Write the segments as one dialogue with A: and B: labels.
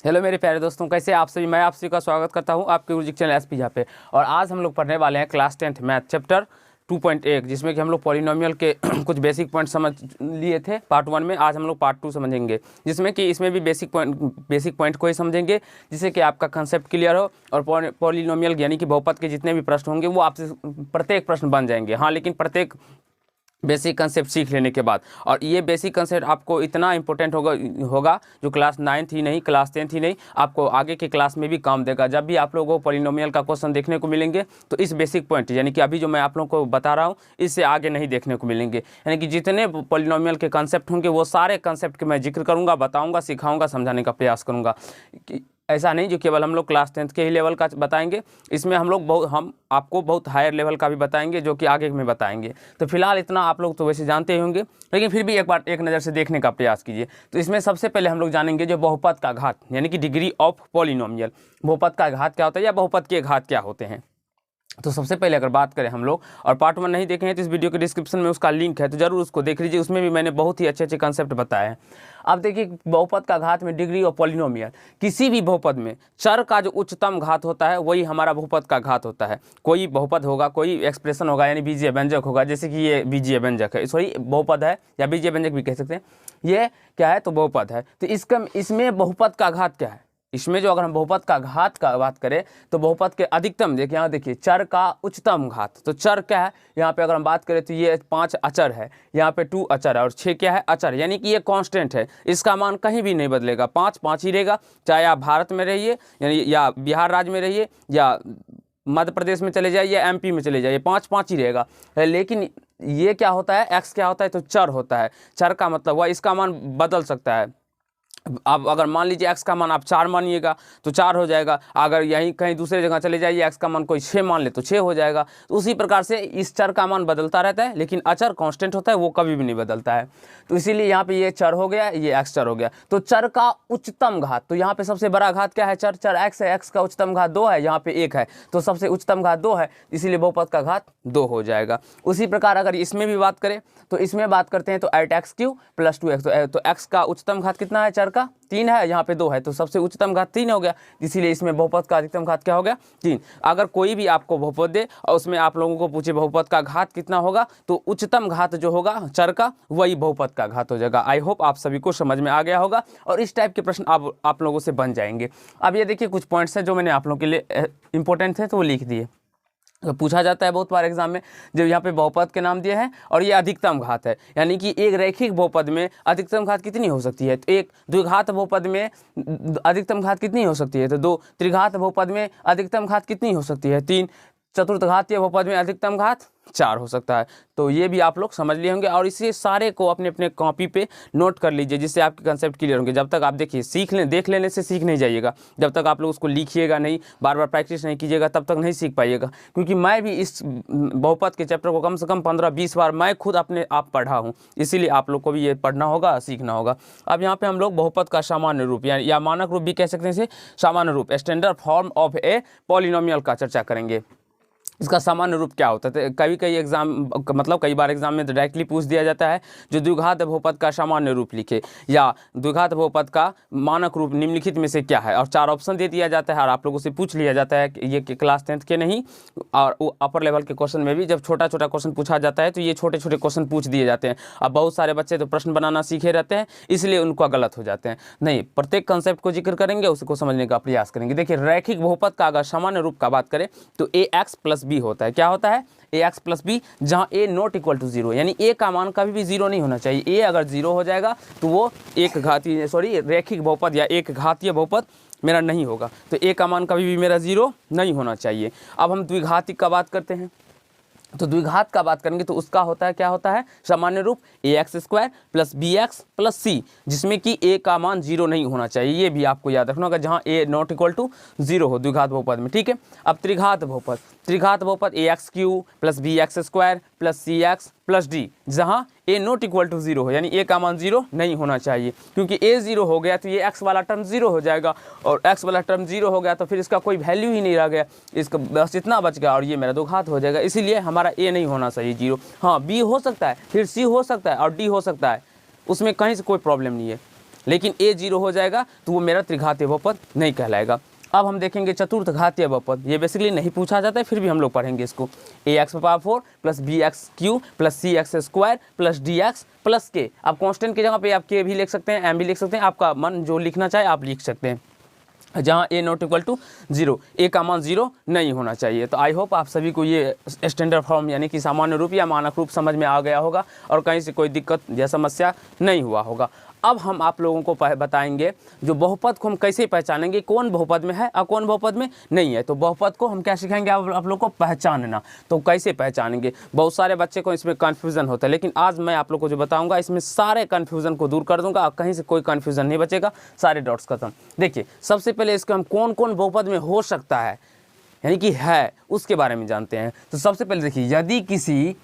A: Hello मेरे प्यारे दोस्तों, कैसे आप सभी। मैं आप सभी का स्वागत करता हूं आपके गुरुजी चैनल एसपी जहाँ पे। और आज हम लोग पढ़ने वाले हैं क्लास 10th मैथ चैप्टर 2.1, जिसमें कि हम लोग पॉलिनोमियल के कुछ बेसिक पॉइंट समझ लिए थे पार्ट 1 में। आज हम लोग पार्ट 2 समझेंगे, जिसमें कि इसमें भी बेसिक पॉइंट को ही समझेंगे, जिससे कि आपका कंसेप्ट क्लियर हो। और पॉलिनोमियल यानी कि बहुपद के जितने भी प्रश्न होंगे वो आपसे प्रत्येक प्रश्न बन जाएंगे। हाँ, लेकिन प्रत्येक बेसिक कंसेप्ट सीख लेने के बाद। और ये बेसिक कंसेप्ट आपको इतना इंपॉर्टेंट होगा जो क्लास 9th ही नहीं, क्लास 10th ही नहीं, आपको आगे के क्लास में भी काम देगा। जब भी आप लोगों को पॉलिनोमियल का क्वेश्चन देखने को मिलेंगे तो इस बेसिक पॉइंट यानी कि अभी जो मैं आप लोगों को बता रहा हूँ इससे आगे नहीं देखने को मिलेंगे। यानी कि जितने पॉलिनोमियल के कंसेप्ट होंगे वो सारे कंसेप्ट के मैं जिक्र करूँगा, बताऊँगा, सिखाऊँगा, समझाने का प्रयास करूँगा। ऐसा नहीं जो केवल हम लोग क्लास 10th के ही लेवल का बताएंगे, इसमें हम आपको बहुत हायर लेवल का भी बताएंगे जो कि आगे में बताएंगे। तो फिलहाल इतना आप लोग तो वैसे जानते ही होंगे, लेकिन फिर भी एक बार एक नज़र से देखने का प्रयास कीजिए। तो इसमें सबसे पहले हम लोग जानेंगे जो बहुपद का घात यानी कि डिग्री ऑफ पॉलिनोमियल। बहुपद का घात क्या होता है या बहुपद के घात क्या होते हैं। तो सबसे पहले अगर बात करें हम लोग, और पार्ट 1 नहीं देखे हैं तो इस वीडियो के डिस्क्रिप्शन में उसका लिंक है, तो जरूर उसको देख लीजिए। उसमें भी मैंने बहुत ही अच्छे अच्छे कंसेप्ट बताए हैं। अब देखिए, बहुपद का घात में डिग्री ऑफ पॉलिनोमियल, किसी भी बहुपद में चर का जो उच्चतम घात होता है वही हमारा बहुपद का घात होता है। कोई बहुपद होगा, कोई एक्सप्रेशन होगा यानी बीजीय व्यंजक होगा, जैसे कि ये बीजीय व्यंजक है, सॉरी बहुपद है या बीजीय व्यंजक भी कह सकते हैं। ये क्या है तो बहुपद है। तो इसमें बहुपद का घात क्या है, इसमें जो अगर हम बहुपद का घात का बात करें तो बहुपद के अधिकतम, देखिए यहाँ देखिए चर का उच्चतम घात। तो चर क्या है यहाँ पे अगर हम बात करें तो ये 5 अचर है, यहाँ पे 2 अचर है और 6 क्या है अचर, यानी कि ये कांस्टेंट है। इसका मान कहीं भी नहीं बदलेगा, 5 ही रहेगा। चाहे आप भारत में रहिए यानी या बिहार राज्य में रहिए या मध्य प्रदेश में चले जाइए या MP में चले जाइए, 5 ही रहेगा। लेकिन ये क्या होता है, एक्स क्या होता है तो चर होता है। चर का मतलब हुआ इसका मान बदल सकता है। अब अगर मान लीजिए x का मान आप 4 मानिएगा तो 4 हो जाएगा। अगर यहीं कहीं दूसरे जगह चले जाइए x का मान कोई 6 मान ले तो 6 हो जाएगा। तो उसी प्रकार से इस चर का मान बदलता रहता है, लेकिन अचर कांस्टेंट होता है, वो कभी भी नहीं बदलता है। तो इसीलिए यहाँ पे ये चर हो गया, ये x चर हो गया। तो चर का उच्चतम घात, तो यहाँ पे सबसे बड़ा घात क्या है, चर x है, x का उच्चतम घात 2 है, यहाँ पे 1 है, तो सबसे उच्चतम घात 2 है, इसीलिए बहुपद का घात 2 हो जाएगा। उसी प्रकार अगर इसमें भी बात करें तो इसमें बात करते हैं तो 8x³ + 2x, तो x का उच्चतम घात कितना है, चर का 3 है, यहाँ पे 2 है, तो सबसे उच्चतम घात 3 हो गया। इसीलिए इसमें बहुपद का अधिकतम घात क्या हो गया, 3। अगर कोई भी आपको बहुपद दे और उसमें आप लोगों को पूछे बहुपद का घात कितना होगा, तो उच्चतम घात जो होगा चर का वही बहुपद का घात हो जाएगा। आई होप आप सभी को समझ में आ गया होगा और इस टाइप के प्रश्न आप लोगों से बन जाएंगे। अब ये देखिए कुछ पॉइंट्स हैं जो मैंने आप लोगों के लिए इंपॉर्टेंट थे तो वो लिख दिए। तो पूछा जाता है बहुत बार एग्जाम में, जो यहाँ पे बहुपद के नाम दिए हैं और ये अधिकतम घात है, यानी कि एक रैखिक बहुपद में अधिकतम घात कितनी हो सकती है, तो एक द्विघात बहुपद में अधिकतम घात कितनी हो सकती है, तो 2 त्रिघात बहुपद में अधिकतम घात कितनी हो सकती है, 3 चतुर्थघातीय बहुपद में अधिकतम घात 4 हो सकता है। तो ये भी आप लोग समझ लिए होंगे और इसे सारे को अपने अपने कॉपी पे नोट कर लीजिए, जिससे आपके कंसेप्ट क्लियर होंगे। जब तक आप देखिए देख लेने से सीख नहीं जाइएगा, जब तक आप लोग उसको लिखिएगा नहीं, बार बार प्रैक्टिस नहीं कीजिएगा, तब तक नहीं सीख पाइएगा। क्योंकि मैं भी इस बहुपद के चैप्टर को कम से कम 15-20 बार मैं खुद अपने आप पढ़ा हूँ, इसीलिए आप लोग को भी ये पढ़ना होगा, सीखना होगा। अब यहाँ पे हम लोग बहुपद का सामान्य रूप या मानक रूप भी कह सकते हैं, इसे सामान्य रूप, standard form of a polynomial का चर्चा करेंगे। इसका सामान्य रूप क्या होता है, तो कई बार एग्जाम में तो डायरेक्टली पूछ दिया जाता है जो द्विघात बहुपद का सामान्य रूप लिखे या द्विघात बहुपद का मानक रूप निम्नलिखित में से क्या है, और 4 ऑप्शन दे दिया जाता है और आप लोगों से पूछ लिया जाता है कि ये क्लास 10th के नहीं और अपर लेवल के क्वेश्चन में भी जब छोटा छोटा क्वेश्चन पूछा जाता है तो ये छोटे छोटे क्वेश्चन पूछ दिए जाते हैं। अब बहुत सारे बच्चे तो प्रश्न बनाना सीखे रहते हैं, इसलिए उनका गलत हो जाते हैं। नहीं, प्रत्येक कंसेप्ट को जिक्र करेंगे, उसको समझने का प्रयास करेंगे। देखिए, रैखिक बहुपद का अगर सामान्य रूप का बात करें तो ax + b होता है। क्या होता है, ax + b, जहां a ≠ 0, यानी a का मान कभी भी 0 नहीं होना चाहिए। a अगर 0 हो जाएगा तो वो रैखिक बहुपद या एक घातीय बहुपद मेरा नहीं होगा। तो a का मान कभी भी मेरा 0 नहीं होना चाहिए। अब हम द्विघातिक का बात करते हैं, तो द्विघात का बात करेंगे तो उसका होता है, क्या होता है, सामान्य रूप ax² + bx + c, जिसमें कि a का मान 0 नहीं होना चाहिए। ये भी आपको याद रखना होगा, जहां a ≠ 0 हो द्विघात बहुपद में, ठीक है। अब त्रिघात बहुपद ax³ + bx² + cx + d, जहां a ≠ 0 हो, यानी a का मान 0 नहीं होना चाहिए। क्योंकि a 0 हो गया तो ये x वाला टर्म 0 हो जाएगा, और x वाला टर्म 0 हो गया तो फिर इसका कोई वैल्यू ही नहीं रह गया, इसका बस इतना बच गया और ये मेरा द्विघात हो जाएगा। इसीलिए हमारा a नहीं होना चाहिए 0। हाँ, b हो सकता है, फिर c हो सकता है और d हो सकता है, उसमें कहीं से कोई प्रॉब्लम नहीं है, लेकिन a 0 हो जाएगा तो वो मेरा त्रिघातीय बहुपद नहीं कहलाएगा। अब हम देखेंगे चतुर्थ घातीय बहुपद। ये बेसिकली नहीं पूछा जाता है, फिर भी हम लोग पढ़ेंगे इसको। ax⁴ plus bx³ plus cx² plus dx plus k। अब कांस्टेंट की जगह पे आप k भी लिख सकते हैं, m भी लिख सकते हैं, आपका मन जो लिखना चाहे आप लिख सकते हैं, जहाँ a ≠ 0, a का मान 0 नहीं होना चाहिए। तो आई होप आप सभी को ये स्टैंडर्ड फॉर्म यानी कि सामान्य रूप या मानक रूप समझ में आ गया होगा और कहीं से कोई दिक्कत या समस्या नहीं हुआ होगा। अब हम आप लोगों को बताएंगे जो बहुपद को हम कैसे पहचानेंगे, कौन बहुपद में है और कौन बहुपद में नहीं है। तो बहुपद को हम क्या सिखाएंगे आप लोग को पहचानना। तो कैसे पहचानेंगे, बहुत सारे बच्चे को इसमें कन्फ्यूज़न होता है, लेकिन आज मैं आप लोग को जो बताऊंगा इसमें सारे कन्फ्यूज़न को दूर कर दूंगा और कहीं से कोई कन्फ्यूज़न नहीं बचेगा, सारे डॉट्स खत्म। देखिए सबसे पहले इसको हम कौन कौन बहुपद में हो सकता है यानी कि है उसके बारे में जानते हैं। तो सबसे पहले देखिए, यदि किसी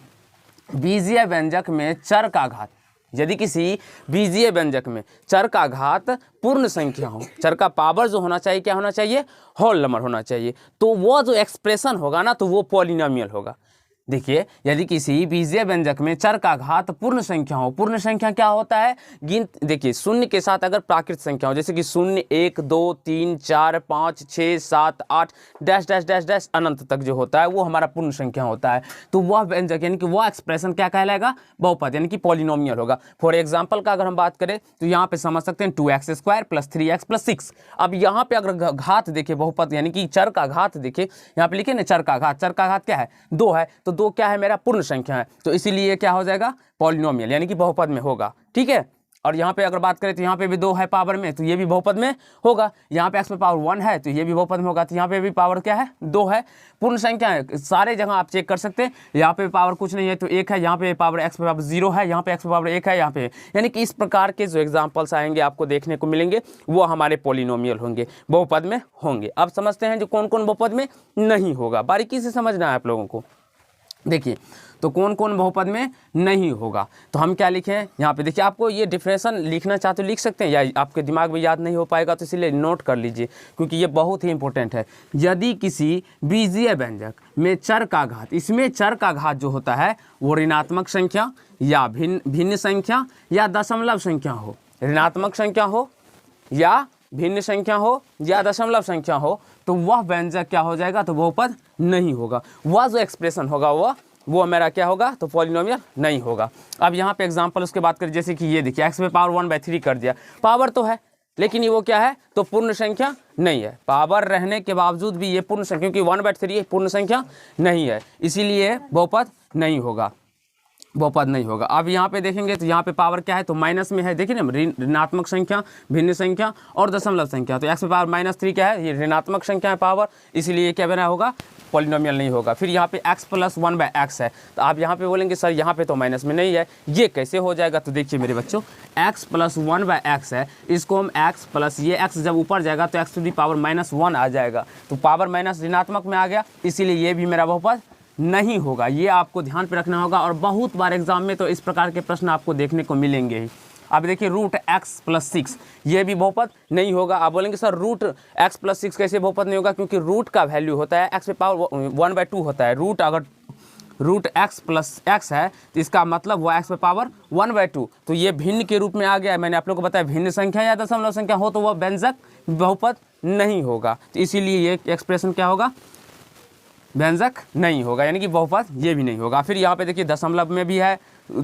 A: बीजीय व्यंजक में चर का घात, यदि किसी बीजीय व्यंजक में चर का घात पूर्ण संख्या हो, चर का पावर जो होना चाहिए क्या होना चाहिए, होल नंबर होना चाहिए, तो वो जो एक्सप्रेशन होगा ना तो वो पॉलिनोमियल होगा। देखिए यदि किसी बीजीय व्यंजक में चर का घात पूर्ण संख्या हो, पूर्ण संख्या क्या होता है, देखिए शून्य के साथ अगर प्राकृत संख्या हो, जैसे कि 0 1 2 3 4 5 6 7 8 डैश डैश डैश डैश अनंत तक जो होता है वो हमारा पूर्ण संख्या होता है। तो वह व्यंजक यानी कि वह एक्सप्रेशन क्या कहलाएगा, बहुपद यानी कि पॉलिनोमियल होगा। फॉर एग्जाम्पल का अगर हम बात करें तो यहाँ पे समझ सकते हैं 2x² प्लस 3x प्लस 6। अब यहाँ पे अगर घात देखे बहुपद यानी कि चर का घात देखे, यहाँ पे लिखे ना चर का घात, चर का घात क्या है 2 है, तो 2 क्या है मेरा पूर्ण संख्या है, तो इसीलिए क्या हो जाएगा पॉलिनोमियल यानी कि बहुपद में होगा। ठीक है, और यहाँ पे अगर बात करें तो यहाँ पे भी 2 है पावर में, तो ये भी बहुपद में होगा। यहाँ पे x में पावर 1 है तो ये भी बहुपद में होगा, तो यहाँ पे भी पावर क्या है 2 है, पूर्ण संख्या है। सारे जगह आप चेक कर सकते हैं, यहाँ पे पावर कुछ नहीं है तो 1 है, यहाँ पे पावर x पे पावर 0 है, यहाँ पे x पे पावर 1 है, यहाँ पे, यानी कि इस प्रकार के जो एग्जाम्पल्स आएंगे आपको देखने को मिलेंगे वो हमारे पॉलिनोमियल होंगे, बहुपद में होंगे। अब समझते हैं जो कौन कौन बहुपद में नहीं होगा, बारीकी से समझना है आप लोगों को। देखिए तो कौन कौन बहुपद में नहीं होगा, तो हम क्या लिखें यहाँ पे, देखिए आपको ये डिफरेंशन लिखना चाहते हो लिख सकते हैं, या आपके दिमाग में याद नहीं हो पाएगा तो इसलिए नोट कर लीजिए क्योंकि ये बहुत ही इंपॉर्टेंट है। यदि किसी बीजीय व्यंजक में चर का घात, इसमें चर का घात जो होता है वो ऋणात्मक संख्या या भिन्न संख्या या दशमलव संख्या हो, ऋणात्मक संख्या हो या भिन्न संख्या हो या दशमलव संख्या हो, तो वह व्यंजक क्या हो जाएगा, तो बहुपद नहीं होगा। वह जो एक्सप्रेशन होगा वो मेरा क्या होगा, तो पॉलिनोमियल नहीं होगा। अब यहाँ पे एग्जांपल उसके बात करें, जैसे कि ये देखिए x पे पावर 1/3 कर दिया, पावर तो है लेकिन ये वो क्या है, तो पूर्ण संख्या नहीं है। पावर रहने के बावजूद भी ये पूर्ण संख्या, क्योंकि 1/3 पूर्ण संख्या नहीं है, इसीलिए बहुपद नहीं होगा, बहुपद नहीं होगा। अब यहाँ पे देखेंगे तो यहाँ पे पावर क्या है, तो माइनस में है, देखिए ना ऋणात्मक संख्या, भिन्न संख्या और दशमलव संख्या, तो x पे पावर -3 क्या है, ये ऋणात्मक संख्या है पावर, इसीलिए क्या बना होगा, पॉलिनोमियल नहीं होगा। फिर यहाँ पे x + 1/x है, तो आप यहाँ पे बोलेंगे सर यहाँ पे तो माइनस में नहीं है, ये कैसे हो जाएगा, तो देखिए मेरे बच्चों x + 1/x है, इसको हम x प्लस ये x जब ऊपर जाएगा तो x⁻⁻1 आ जाएगा, तो पावर माइनस ऋणात्मक में आ गया, इसीलिए ये भी मेरा बहुपद नहीं होगा। ये आपको ध्यान पे रखना होगा और बहुत बार एग्जाम में तो इस प्रकार के प्रश्न आपको देखने को मिलेंगे ही। अब देखिए √x + 6 ये भी बहुपद नहीं होगा। आप बोलेंगे सर √x + 6 कैसे बहुपद नहीं होगा, क्योंकि रूट का वैल्यू होता है x पे पावर 1/2 होता है, रूट अगर √x + x है तो इसका मतलब वो x पे पावर 1/2, तो ये भिन्न के रूप में आ गया। मैंने आप लोग को बताया भिन्न संख्या या दशमलव संख्या हो तो वह व्यंजक बहुपद नहीं होगा, तो इसीलिए ये एक्सप्रेशन क्या होगा, व्यंजक नहीं होगा, यानी कि बहुपद ये भी नहीं होगा। फिर यहाँ पे देखिए दशमलव में भी है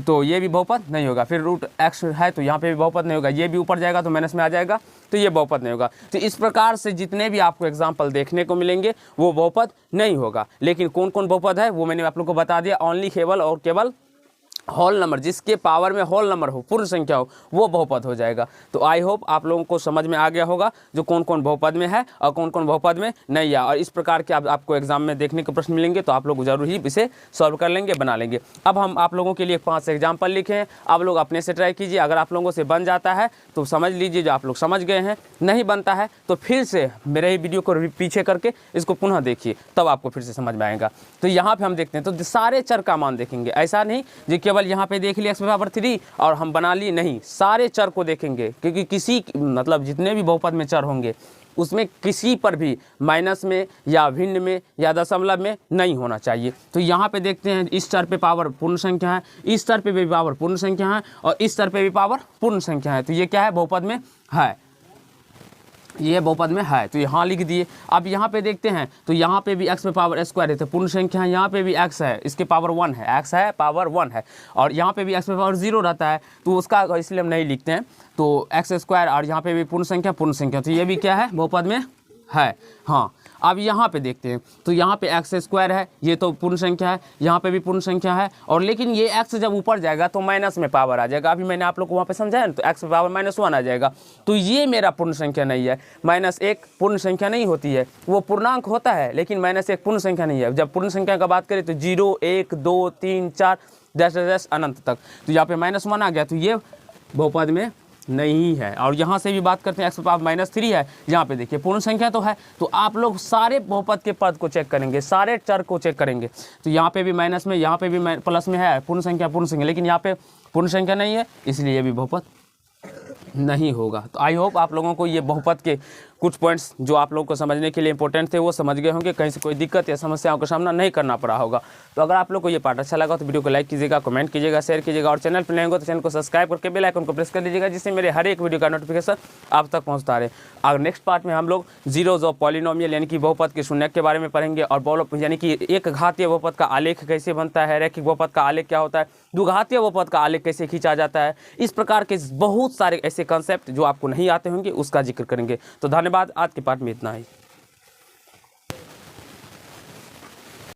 A: तो ये भी बहुपद नहीं होगा, फिर √x है तो यहाँ पे भी बहुपद नहीं होगा, ये भी ऊपर जाएगा तो माइनस में आ जाएगा, तो ये बहुपद नहीं होगा। तो इस प्रकार से जितने भी आपको एग्जाम्पल देखने को मिलेंगे वो बहुपद नहीं होगा। लेकिन कौन कौन बहुपद है वो मैंने आप लोग को बता दिया, ओनली केवल और केवल होल नंबर, जिसके पावर में होल नंबर हो, पूर्ण संख्या हो, वो बहुपद हो जाएगा। तो आई होप आप लोगों को समझ में आ गया होगा जो कौन कौन बहुपद में है और कौन कौन बहुपद में नहीं है। और इस प्रकार के आपको एग्जाम में देखने के प्रश्न मिलेंगे तो आप लोग जरूर ही इसे सॉल्व कर लेंगे, बना लेंगे। अब हम आप लोगों के लिए 5 एग्जाम्पल लिखे हैं, आप लोग अपने से ट्राई कीजिए। अगर आप लोगों से बन जाता है तो समझ लीजिए जो आप लोग समझ गए हैं, नहीं बनता है तो फिर से मेरे ही वीडियो को पीछे करके इसको पुनः देखिए, तब आपको फिर से समझ में आएगा। तो यहाँ पर हम देखते हैं, तो सारे चर का मान देखेंगे, ऐसा नहीं जो केवल केवल यहाँ पे देख लिया x⁻³ और हम बना लिए, नहीं, सारे चर को देखेंगे, क्योंकि किसी मतलब जितने भी बहुपद में चर होंगे उसमें किसी पर भी माइनस में या भिन्न में या दशमलव में नहीं होना चाहिए। तो यहाँ पे देखते हैं इस चर पे पावर पूर्ण संख्या है, इस चर पे भी पावर पूर्ण संख्या है और इस चर पे भी पावर पूर्ण संख्या है। तो ये क्या है, बहुपद में है, ये बहुपद में है, तो यहाँ लिख दिए। अब यहाँ पे देखते हैं तो यहाँ पे भी x पे पावर स्क्वायर है, तो पूर्ण संख्या है, यहाँ पे भी x है, इसके पावर 1 है, x है पावर 1 है, और यहाँ पे भी x पे पावर 0 रहता है, तो उसका इसलिए हम नहीं लिखते हैं। तो x² और यहाँ पे भी पूर्ण संख्या, तो ये भी क्या है, बहुपद में है। हाँ, अब यहाँ पे देखते हैं तो यहाँ पे x² है, ये तो पूर्ण संख्या है, यहाँ पे भी पूर्ण संख्या है, और लेकिन ये x जब ऊपर जाएगा तो माइनस में पावर आ जाएगा। अभी मैंने आप लोग को वहाँ पे समझाया ना, तो x पे पावर -1 आ जाएगा, तो ये मेरा पूर्ण संख्या नहीं है। -1 पूर्ण संख्या नहीं होती है, वो पूर्णांक होता है, लेकिन -1 पूर्ण संख्या नहीं है। जब पूर्ण संख्या का बात करें तो 0 1 2 3 4 10 अनंत तक, तो यहाँ पे -1 आ गया, तो ये बहुपद में नहीं है। और यहाँ से भी बात करते हैं, x पे पावर -3 है, यहाँ पे देखिए पूर्ण संख्या तो है, तो आप लोग सारे बहुपद के पद को चेक करेंगे, सारे चर को चेक करेंगे, तो यहाँ पे भी माइनस में, यहाँ पे भी प्लस में है, पूर्ण संख्या, लेकिन यहाँ पे पूर्ण संख्या नहीं है, इसलिए ये भी बहुपद नहीं होगा। तो आई होप आप लोगों को ये बहुपद के कुछ पॉइंट्स जो आप लोगों को समझने के लिए इंपॉर्टेंट थे वो समझ गए होंगे, कहीं से कोई दिक्कत या समस्याओं का सामना नहीं करना पड़ा होगा। तो अगर आप लोग को ये पार्ट अच्छा लगा तो वीडियो को लाइक कीजिएगा, कमेंट कीजिएगा, शेयर कीजिएगा, और चैनल पर नए होंगे तो चैनल को सब्सक्राइब करके बेल आइकन को प्रेस कर दीजिएगा, जिससे मेरे हर एक वीडियो का नोटिफिकेशन आप तक पहुँचता रहे। और नेक्स्ट पार्ट में हम लोग जीरोज ऑफ पॉलिनोमियल यानी कि बहुपद के शून्यक के बारे में पढ़ेंगे, और यानी कि एक घातीय बहुपद का आलेख कैसे बनता है, रैखिक बहुपद का आलेख क्या होता है, द्विघातीय बहुपद का आलेख कैसे खींचा जाता है, इस प्रकार के बहुत सारे ऐसे कॉन्सेप्ट जो आपको नहीं आते होंगे उसका जिक्र करेंगे। तो धन्यवाद, आज के पार्ट में इतना ही।